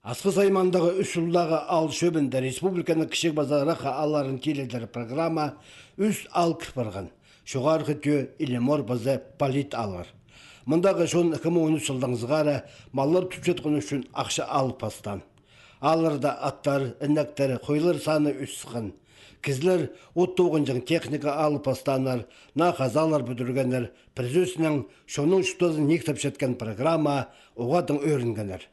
Асқы саймандағы үш жылдағы ал шөбінде республиканы кішік базары аларын келедер программа үш ал кірпіргін. Шоғарғы тө илемор базы полит алыр. Мұндағы шон 2013 жылдан зғары маллар түпчетқын үшін ақша алып пастан. Алырда аттар, іннектері, қойлар саны үсіқін. Кізлер оттуғынжың техника алып пастанар, на қазалар бүдіргенер, призөсінің шоның шутазын нектіп жеткен программа оғадың өрінгенер.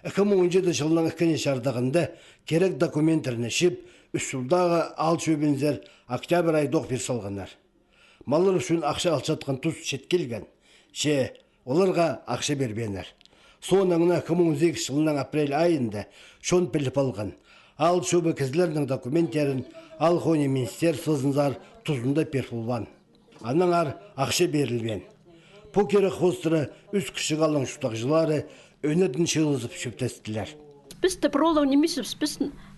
2017 жылының 2 шардағында керек документтеріне шіп, үш жылдағы ал шөбінзер октябрь айдоқ бір салғанар. Малыр үшін ақша алшатқан тұз шеткелген. Оларға ақша бербенер. Соңыңына 2018 жылының апрель айында шон біліп алған. Ал шөбі кізлерінің документтерін ал хоне министерствосынзар тұзында перфулван. Аныңар ақша берілбен. По керек хостыры үз кіші қалың шутақжылары өнердің шылызып шөптестілер. Біз-то пролог немесіз,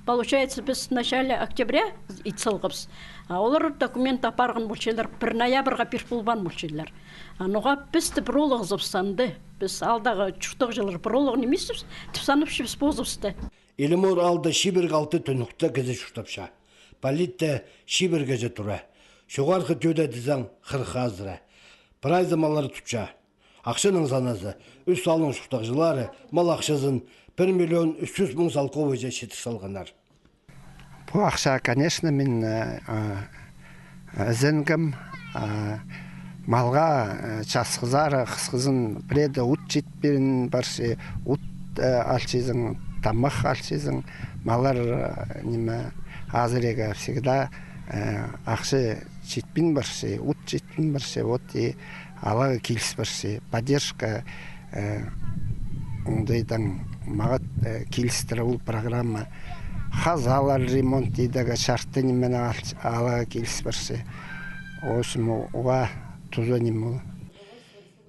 получается, біз в начале октября итсылғыбыз. Олар документ апарған мүлчелер, 1 ноябрға перфулван мүлчелер. Ануға біз-то пролог зыпсанды. Біз алдағы чүртіқ жылыр пролог немесіз, түпсанып шепс бозывсты. Елімор алды шиберг алты түнікті кізі шүштапша. Политті шиберге же тұра. Шоғарқы төді дізаң қырқазыра. Прайзымалары тұтша. Ақшының саназы, үш салың шұқтақ жылары, мал ақшызын 1,3 миллион салқовы же шетір салғанар. Бұл ақша, конечно, мен зінгім малға часқызары, қысқызын біреді ұт жетпен баршы, ұт алшызың, тамақ алшызың, малар азыреге всегда ақшы жетпен баршы, ұт жетпен баршы, вот и алағы келіс баршы, поддержка ондайдан мағат келістірі ол программа. Қазалар ремонт дейдігі шартты немен алағы келіс баршы. Осым оға тұзы нем ол.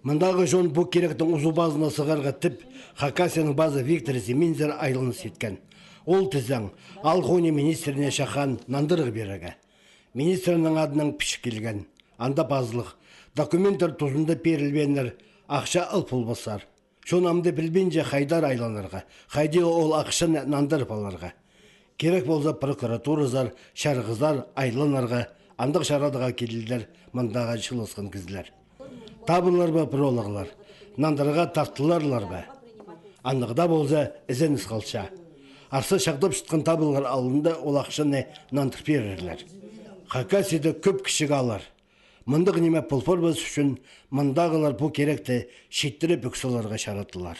Мұндағы жон бұл керектің ұзу базына сығарға тіп, Хакасияның базы Виктор Зиминзер айлыны сеткен. Ол тізің Алхоне министріне шақан нандырғы берігі. Министрінің адының пішік келген. Анда базылық. Документтер тұзында перілбенер, ақша ұлпыл басар. Шонамды білбенже қайдар айланырға, қайде ол ақша нандырып аларға. Керек болса прокуратуразар, шарғызар айланырға, андық шарадыға келілдер, мұндағы шылысқын кізлер. Табылар ба прологлар, нандырға тартыларлар ба. Андықда болса ізен қалша. Арсы шақтап шытқан табылғар алында ол ақшаны нандыр берерлер. Хакасияда көп кішік алар. Мұндық неме пұлпор біз үшін мұндағылар бұл керекті шеттірі бүксілерге шаратылар.